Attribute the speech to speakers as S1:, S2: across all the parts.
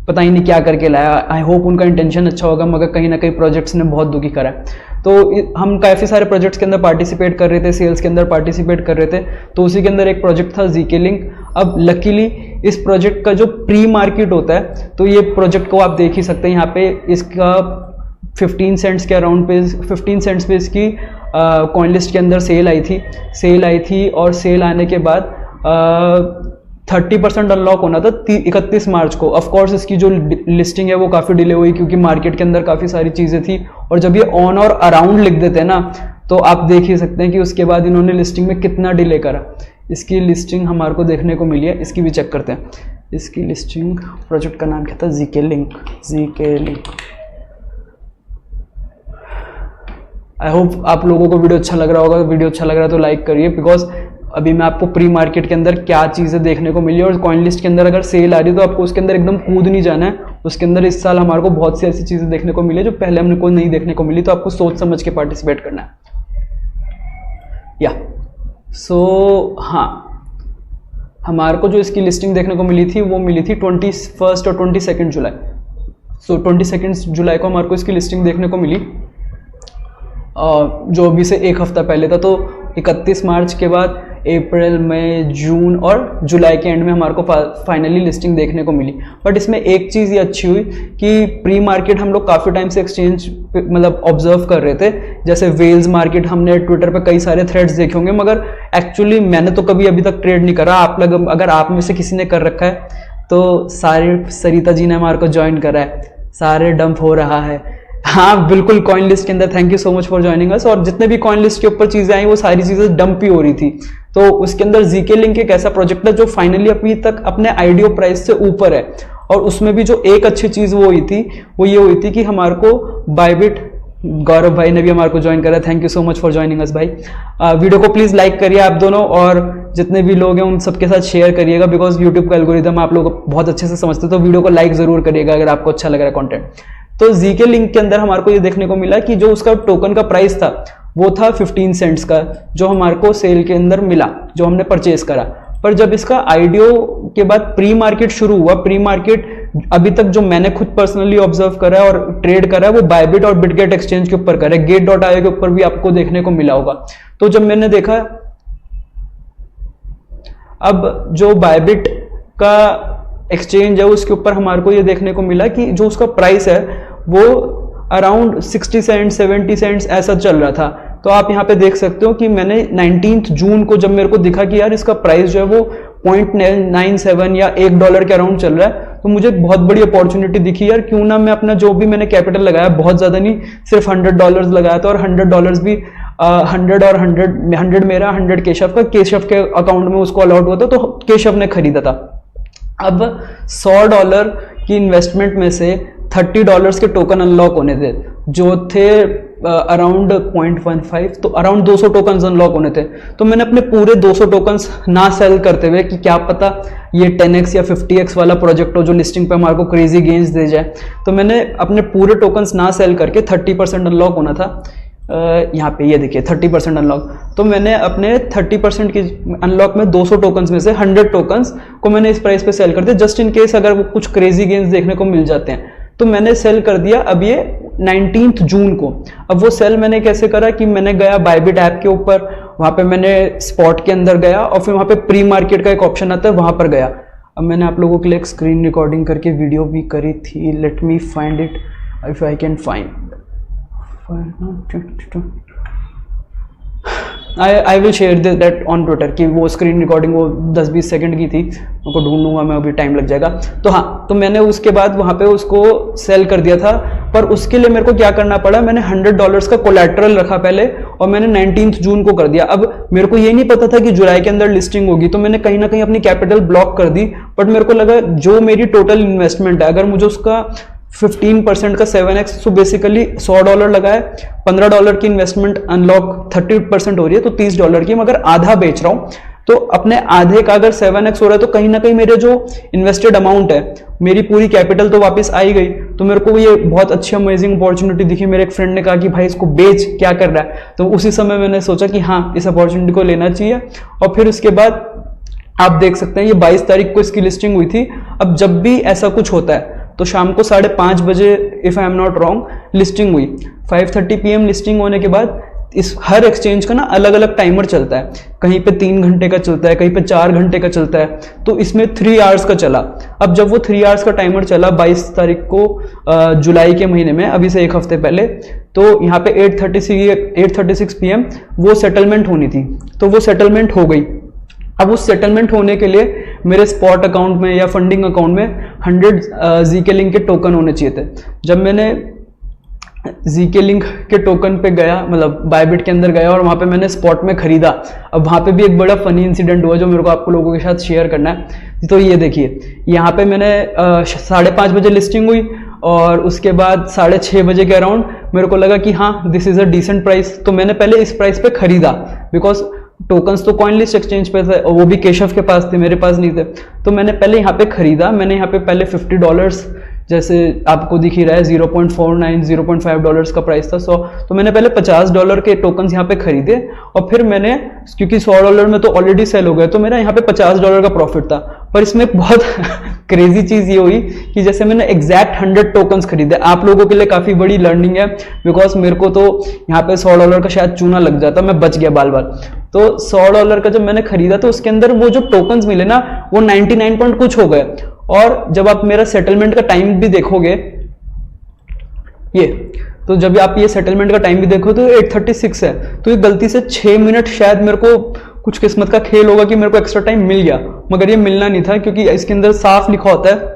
S1: पता ही नहीं क्या करके लाया। आई होप उनका इंटेंशन अच्छा होगा, मगर कहीं ना कहीं प्रोजेक्ट्स ने बहुत दुखी करा। तो हम काफ़ी सारे प्रोजेक्ट्स के अंदर पार्टिसिपेट कर रहे थे, सेल्स के अंदर पार्टिसिपेट कर रहे थे, तो उसी के अंदर एक प्रोजेक्ट था जीके लिंक। अब लकीली इस प्रोजेक्ट का जो प्री मार्केट होता है, तो ये प्रोजेक्ट को आप देख ही सकते हैं यहाँ पे, इसका 15 सेंट्स के अराउंड पे 15 सेंट्स पे इसकी कॉइन लिस्ट के अंदर सेल आई थी और सेल आने के बाद 30% अनलॉक होना था 31 मार्च को। ऑफ कोर्स इसकी जो लिस्टिंग है वो काफ़ी डिले हुई, क्योंकि मार्केट के अंदर काफ़ी सारी चीज़ें थी, और जब ये ऑन और अराउंड लिख देते हैं ना, तो आप देख ही सकते हैं कि उसके बाद इन्होंने लिस्टिंग में कितना डिले करा। इसकी लिस्टिंग हमारे को देखने को मिली है, इसकी भी चेक करते हैं। इसकी लिस्टिंग, प्रोजेक्ट का नाम क्या था, जीके लिंक। आई होप आप लोगों को वीडियो अच्छा लग रहा होगा। वीडियो अच्छा लग रहा है तो लाइक करिए, बिकॉज अभी मैं आपको प्री मार्केट के अंदर क्या चीज़ें देखने को मिली, और कॉइन लिस्ट के अंदर अगर सेल आ रही है तो आपको उसके अंदर एकदम कूद नहीं जाना है। उसके अंदर इस साल हमारे को बहुत सी ऐसी चीज़ें देखने को मिली जो पहले हमने को नहीं देखने को मिली, तो आपको सोच समझ के पार्टिसिपेट करना है। हाँ, हमारे को जो इसकी लिस्टिंग देखने को मिली थी वो मिली थी 21 और 22 जुलाई। 22 जुलाई को हमारे को इसकी लिस्टिंग देखने को मिली, जो अभी से एक हफ्ता पहले था। तो 31 मार्च के बाद अप्रैल, मई, जून और जुलाई के एंड में हमारे को फाइनली लिस्टिंग देखने को मिली। बट इसमें एक चीज़ ये अच्छी हुई कि प्री मार्केट हम लोग काफ़ी टाइम से एक्सचेंज मतलब ऑब्जर्व कर रहे थे। जैसे वेल्स मार्केट हमने ट्विटर पे कई सारे थ्रेड्स देखे होंगे, मगर एक्चुअली मैंने तो कभी अभी तक ट्रेड नहीं करा। आप लोग अगर आप में से किसी ने कर रखा है तो सारे सरिता जी ने हमारे को ज्वाइन करा है, सारे डंप हो रहा है। हाँ बिल्कुल, कॉइन लिस्ट के अंदर thank you so much for joining us. और जितने भी कॉइन लिस्ट के ऊपर चीजें आई वो सारी चीजें डंप ही हो रही थी। तो उसके अंदर जीके लिंक एक ऐसा प्रोजेक्ट है जो फाइनली अभी तक अपने आईडीओ प्राइस से ऊपर है। और उसमें भी जो एक अच्छी चीज वो हुई थी वो ये हुई थी कि हमारे को बायबिट, गौरव भाई ने भी हमारे को ज्वाइन करा, thank you so much for joining us भाई। वीडियो को प्लीज लाइक करिए आप दोनों, और जितने भी लोग हैं उन सबके साथ शेयर करिएगा, बिकॉज यूट्यूब का एल्गोरिथम आप लोग बहुत अच्छे से समझते, तो वीडियो को लाइक जरूर करिएगा अगर आपको अच्छा लग रहा है कॉन्टेंट। तो जीके लिंक के अंदर हमारे को ये देखने को मिला कि जो उसका टोकन का प्राइस था वो था 15 सेंट्स का, जो हमारे को सेल के अंदर मिला, जो हमने परचेज करा। पर जब इसका आईडीओ के बाद प्री मार्केट शुरू हुआ, प्री मार्केट अभी तक जो मैंने खुद पर्सनली ऑब्जर्व करा है और ट्रेड करा है वो बायबिट और बिटगेट एक्सचेंज के ऊपर करा है। गेट.io के ऊपर भी आपको देखने को मिला होगा। तो जब मैंने देखा, अब जो बायबिट का एक्सचेंज है उसके ऊपर हमारे को ये देखने को मिला कि जो उसका प्राइस है वो अराउंड 60 सेंट 70 सेंट्स ऐसा चल रहा था। तो आप यहाँ पे देख सकते हो कि मैंने 19 जून को जब मेरे को दिखा कि यार इसका प्राइस जो है वो 0.97 या $1 के अराउंड चल रहा है, तो मुझे बहुत बड़ी अपॉर्चुनिटी दिखी यार, क्यों ना मैं अपना जो भी मैंने कैपिटल लगाया, बहुत ज़्यादा नहीं, सिर्फ $100 लगाया था, और $100 भी 100 और 100 मेरा, 100 केशव का, केशव के अकाउंट में उसको अलॉट हुआ था, तो केशव ने खरीदा था। अब $100 की इन्वेस्टमेंट में से $30 के टोकन अनलॉक होने थे, जो थे अराउंड 0.15, तो अराउंड 200 टोकन अनलॉक होने थे। तो मैंने अपने पूरे 200 टोकन्स ना सेल करते हुए कि क्या पता ये 10x या 50x वाला प्रोजेक्ट हो जो लिस्टिंग पे हमारे को क्रेजी गेन्स दे जाए, तो मैंने अपने पूरे टोकन्स ना सेल करके 30% अनलॉक होना था। यहाँ पे ये देखिए 30% अनलॉक, तो मैंने अपने 30% की अनलॉक में 200 टोकन्स में से 100 टोकन्स को मैंने इस प्राइस पे सेल कर दिया, जस्ट इन केस अगर वो कुछ क्रेजी गेन्स देखने को मिल जाते हैं। तो मैंने सेल कर दिया अब ये 19 जून को। अब वो सेल मैंने कैसे करा कि मैंने गया बायबिट ऐप के ऊपर, वहाँ पे मैंने स्पॉट के अंदर गया और फिर वहाँ पे प्री मार्केट का एक ऑप्शन आता है, वहाँ पर गया। अब मैंने आप लोगों के लिए एक स्क्रीन रिकॉर्डिंग करके वीडियो भी करी थी, let me find it if I can find. I will share that on Twitter कि वो स्क्रीन रिकॉर्डिंग वो 10-20 सेकंड की थी, उनको ढूंढूंगा मैं, अभी टाइम लग जाएगा। तो हाँ, तो मैंने उसके बाद वहाँ पे उसको सेल कर दिया था, पर उसके लिए मेरे को क्या करना पड़ा, मैंने $100 का कोलैटरल रखा पहले और मैंने 19 जून को कर दिया। अब मेरे को ये नहीं पता था कि जुलाई के अंदर लिस्टिंग होगी, तो मैंने कहीं ना कहीं अपनी कैपिटल ब्लॉक कर दी। बट मेरे को लगा जो मेरी टोटल इन्वेस्टमेंट है, अगर मुझे उसका 15% का 7x, सो बेसिकली $100 लगाए, $15 की इन्वेस्टमेंट अनलॉक 30% हो रही है, तो $30 की, मगर आधा बेच रहा हूं, तो अपने आधे का अगर 7x हो रहा है तो कहीं ना कहीं मेरे जो इन्वेस्टेड अमाउंट है, मेरी पूरी कैपिटल तो वापस आई गई। तो मेरे को ये बहुत अच्छी अमेजिंग अपॉर्चुनिटी दिखी। मेरे एक फ्रेंड ने कहा कि भाई इसको बेच, क्या कर रहा है, तो उसी समय मैंने सोचा कि हाँ इस अपॉर्चुनिटी को लेना चाहिए। और फिर उसके बाद आप देख सकते हैं ये 22 तारीख को इसकी लिस्टिंग हुई थी। अब जब भी ऐसा कुछ होता है तो शाम को 5:30 बजे if I am not wrong listing हुई। 5:30 PM लिस्टिंग होने के बाद इस हर एक्सचेंज का ना अलग अलग टाइमर चलता है, कहीं पे 3 घंटे का चलता है, कहीं पे 4 घंटे का चलता है, तो इसमें 3 आवर्स का चला। अब जब वो 3 आवर्स का टाइमर चला 22 तारीख को जुलाई के महीने में, अभी से 1 हफ्ते पहले, तो यहाँ पे 8:36 PM वो सेटलमेंट होनी थी, तो वो सेटलमेंट हो गई। अब उस सेटलमेंट होने के लिए मेरे स्पॉट अकाउंट में या फंडिंग अकाउंट में 100 ZK लिंक के टोकन होने चाहिए थे। जब मैंने ZK लिंक के टोकन पे गया, मतलब बायबिट के अंदर गया और वहाँ पे मैंने स्पॉट में खरीदा। अब वहाँ पे भी एक बड़ा फनी इंसिडेंट हुआ जो मेरे को आपको लोगों के साथ शेयर करना है। तो ये देखिए, यहाँ पे मैंने 5:30 बजे लिस्टिंग हुई और उसके बाद 6:30 बजे के अराउंड मेरे को लगा कि हाँ this is a decent price, तो मैंने पहले इस प्राइस पे खरीदा, बिकॉज टोकन्स तो कॉइनलिस्ट एक्सचेंज पे थे और वो भी केशव के पास थे, मेरे पास नहीं थे। तो मैंने पहले यहाँ पे खरीदा, मैंने यहाँ पे पहले $50, जैसे आपको दिख ही रहा है 0.49 $0.5 का प्राइस था। तो मैंने पहले $50 के टोकन्स यहाँ पे खरीदे और फिर मैंने, क्योंकि $100 में तो ऑलरेडी सेल हो गए, तो मेरा यहाँ पे $50 का प्रॉफिट था। पर इसमें बहुत क्रेजी चीज ये हुई कि जैसे मैंने एग्जैक्ट 100 टोकन्स खरीदे। आप लोगों के लिए काफी बड़ी लर्निंग है, बिकॉज मेरे को तो यहाँ पे $100 का शायद चूना लग जाता, मैं बच गया बाल बाल। तो $100 का जब मैंने खरीदा तो उसके अंदर वो जो टोकन्स मिले ना वो 99 पॉइंट कुछ हो गए। और जब आप मेरा सेटलमेंट का टाइम भी देखोगे, ये तो जब आप ये सेटलमेंट का टाइम भी देखो तो 8:36 है, तो ये गलती से 6 मिनट, शायद मेरे को कुछ किस्मत का खेल होगा कि मेरे को एक्स्ट्रा टाइम मिल गया, मगर ये मिलना नहीं था, क्योंकि इसके अंदर साफ लिखा होता है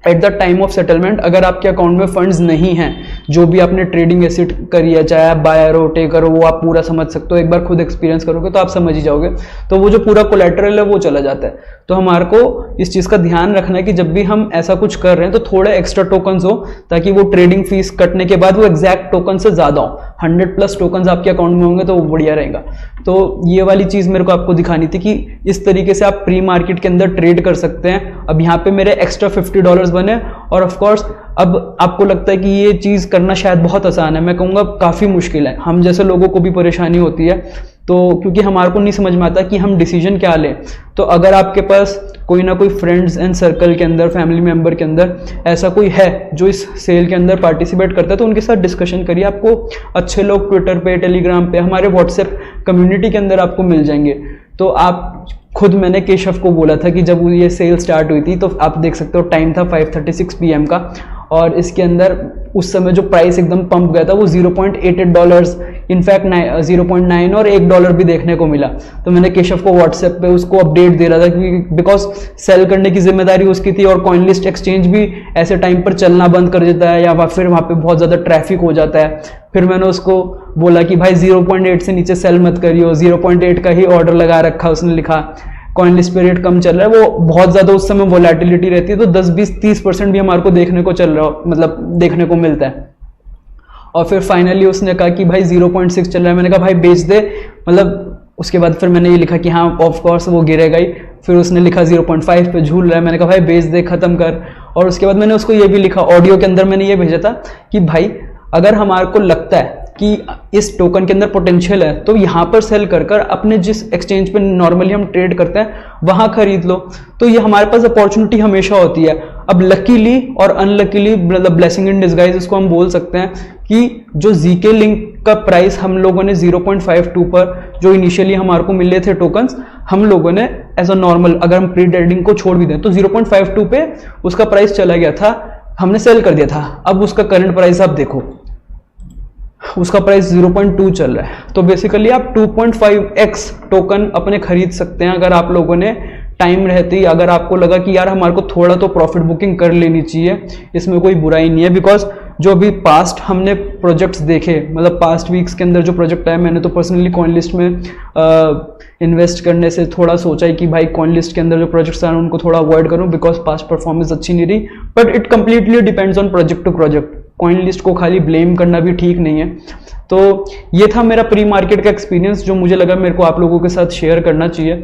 S1: at the time of settlement अगर आपके अकाउंट में फंड्स नहीं हैं, जो भी आपने ट्रेडिंग एसिड करी है, चाहे आप बायर हो टेकर हो, वो आप पूरा समझ सकते हो। एक बार खुद एक्सपीरियंस करोगे तो आप समझ ही जाओगे। तो वो जो पूरा कोलेटरल है वो चला जाता है। तो हमारे को इस चीज़ का ध्यान रखना है कि जब भी हम ऐसा कुछ कर रहे हैं तो थोड़े एक्स्ट्रा टोकन्स हो, ताकि वो ट्रेडिंग फीस कटने के बाद वो एग्जैक्ट टोकन से ज़्यादा हो। 100+ टोकन्स आपके अकाउंट में होंगे तो वो बढ़िया रहेगा। तो ये वाली चीज़ मेरे को आपको दिखानी थी कि इस तरीके से आप प्री मार्केट के अंदर ट्रेड कर सकते हैं। अब यहाँ पे मेरे एक्स्ट्रा $50 बने और ऑफ कोर्स अब आपको लगता है कि ये चीज़ करना शायद बहुत आसान है, मैं कहूँगा काफ़ी मुश्किल है। हम जैसे लोगों को भी परेशानी होती है, तो क्योंकि हमारे को नहीं समझ में आता कि हम डिसीजन क्या लें। तो अगर आपके पास कोई ना कोई फ्रेंड्स एंड सर्कल के अंदर, फैमिली मेंबर के अंदर ऐसा कोई है जो इस सेल के अंदर पार्टिसिपेट करता है, तो उनके साथ डिस्कशन करिए। आपको अच्छे लोग ट्विटर पे, टेलीग्राम पे, हमारे व्हाट्सएप कम्युनिटी के अंदर आपको मिल जाएंगे। तो आप खुद, मैंने केशव को बोला था कि जब ये सेल स्टार्ट हुई थी तो आप देख सकते हो टाइम था 5:36 PM का, और इसके अंदर उस समय जो प्राइस एकदम पंप गया था वो $0.88, इनफैक्ट 0.9 और $1 भी देखने को मिला। तो मैंने केशव को व्हाट्सएप पे उसको अपडेट दे रहा था, क्योंकि बिकॉज सेल करने की जिम्मेदारी उसकी थी और कॉइनलिस्ट एक्सचेंज भी ऐसे टाइम पर चलना बंद कर देता है या फिर वहाँ पे बहुत ज़्यादा ट्रैफिक हो जाता है। फिर मैंने उसको बोला कि भाई 0.8 से नीचे सेल मत करियो, 0.8 का ही ऑर्डर लगा रखा, उसने लिखा कॉइनलिस्ट पे रेट कम चल रहा है, वो बहुत ज़्यादा उस समय वोलेटिलिटी रहती है, तो 10-20-30% भी हमारे को देखने को चल रहा, मतलब देखने को मिलता है। और फिर फाइनली उसने कहा कि भाई 0.6 चल रहा है, मैंने कहा भाई बेच दे, मतलब उसके बाद फिर मैंने ये लिखा कि हाँ ऑफ कोर्स वो गिरेगा ही। फिर उसने लिखा 0.5 पे झूल रहा है, मैंने कहा भाई बेच दे, खत्म कर। और उसके बाद मैंने उसको ये भी लिखा, ऑडियो के अंदर मैंने ये भेजा था कि भाई अगर हमारे को लगता है कि इस टोकन के अंदर पोटेंशियल है तो यहाँ पर सेल कर कर अपने जिस एक्सचेंज पे नॉर्मली हम ट्रेड करते हैं वहाँ खरीद लो। तो ये हमारे पास अपॉर्चुनिटी हमेशा होती है। अब लकीली और अनलकीली, मतलब ब्लेसिंग इन डिस्गाइज इसको हम बोल सकते हैं, कि जो ZK लिंक का प्राइस हम लोगों ने 0.52 पर जो इनिशियली हमारे को मिले थे टोकन्स, हम लोगों ने एज अ नॉर्मल, अगर हम प्री ट्रेडिंग को छोड़ भी दें तो 0.52 पे उसका प्राइस चला गया था, हमने सेल कर दिया था। अब उसका करंट प्राइस आप देखो, उसका प्राइस 0.2 चल रहा है। तो बेसिकली आप 2.5x टोकन अपने खरीद सकते हैं अगर आप लोगों ने टाइम रहते ही, अगर आपको लगा कि यार हमारे को थोड़ा तो प्रॉफिट बुकिंग कर लेनी चाहिए, इसमें कोई बुराई नहीं है। बिकॉज जो भी पास्ट हमने प्रोजेक्ट्स देखे, मतलब पास्ट वीक्स के अंदर जो प्रोजेक्ट आए, मैंने तो पर्सनली कॉइनलिस्ट में इन्वेस्ट करने से थोड़ा सोचा है कि भाई कॉइनलिस्ट के अंदर जो प्रोजेक्ट्स आए उनको थोड़ा अवॉइड करूं, बिकॉज पास्ट परफॉर्मेंस अच्छी नहीं रही। But it completely depends on project to project, CoinList को खाली ब्लेम करना भी ठीक नहीं है। तो ये था मेरा प्री मार्केट का एक्सपीरियंस, जो मुझे लगा मेरे को आप लोगों के साथ शेयर करना चाहिए।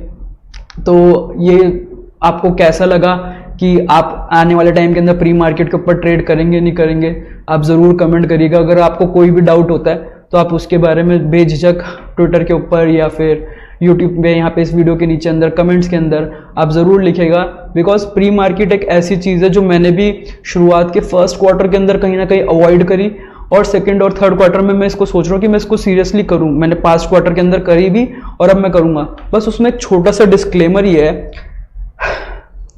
S1: तो ये आपको कैसा लगा कि आप आने वाले टाइम के अंदर प्री मार्केट के ऊपर ट्रेड करेंगे नहीं करेंगे, आप ज़रूर कमेंट करिएगा। अगर आपको कोई भी डाउट होता है तो आप उसके बारे में बेझिझक ट्विटर के ऊपर या फिर यूट्यूब में, यहाँ पे इस वीडियो के नीचे अंदर कमेंट्स के अंदर आप ज़रूर लिखेगा, बिकॉज प्री मार्केट एक ऐसी चीज़ है जो मैंने भी शुरुआत के फर्स्ट क्वार्टर के अंदर कहीं ना कहीं अवॉइड करी, और सेकंड और थर्ड क्वार्टर में मैं इसको सोच रहा हूँ कि मैं इसको सीरियसली करूँ। मैंने पास्ट क्वार्टर के अंदर करी भी और अब मैं करूँगा। बस उसमें एक छोटा सा डिस्क्लेमर ये है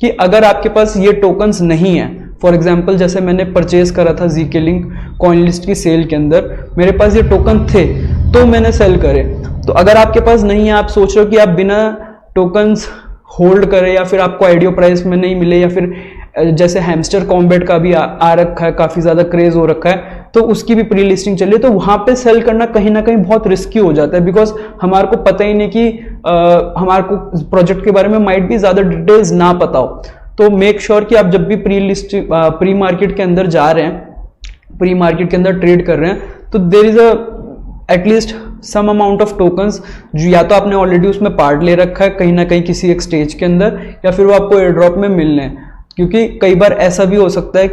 S1: कि अगर आपके पास ये टोकन्स नहीं है, फॉर एग्जाम्पल जैसे मैंने परचेज करा था ZK लिंक कॉइन लिस्ट की सेल के अंदर, मेरे पास ये टोकन थे तो मैंने सेल करे। तो अगर आपके पास नहीं है, आप सोच रहे हो कि आप बिना टोकन्स होल्ड करें, या फिर आपको आइडियो प्राइस में नहीं मिले, या फिर जैसे हैमस्टर कॉम्बैट का भी आ रखा है, काफ़ी ज़्यादा क्रेज हो रखा है, तो उसकी भी प्री लिस्टिंग चल रही है, तो वहाँ पे सेल करना कहीं ना कहीं बहुत रिस्की हो जाता है, बिकॉज हमारे को पता ही नहीं कि हमारे को प्रोजेक्ट के बारे में माइट भी ज़्यादा डिटेल्स ना पता हो। तो मेक श्योर कि आप जब भी प्री मार्केट के अंदर जा रहे हैं, प्री मार्केट के अंदर ट्रेड कर रहे हैं, तो there is at least some amount of tokens जो या तो आपने ऑलरेडी उसमें पार्ट ले रखा है कहीं ना कहीं किसी एक स्टेज के अंदर, या फिर वो आपको एयर ड्रॉप में मिलने हैं। क्योंकि कई बार ऐसा भी हो सकता है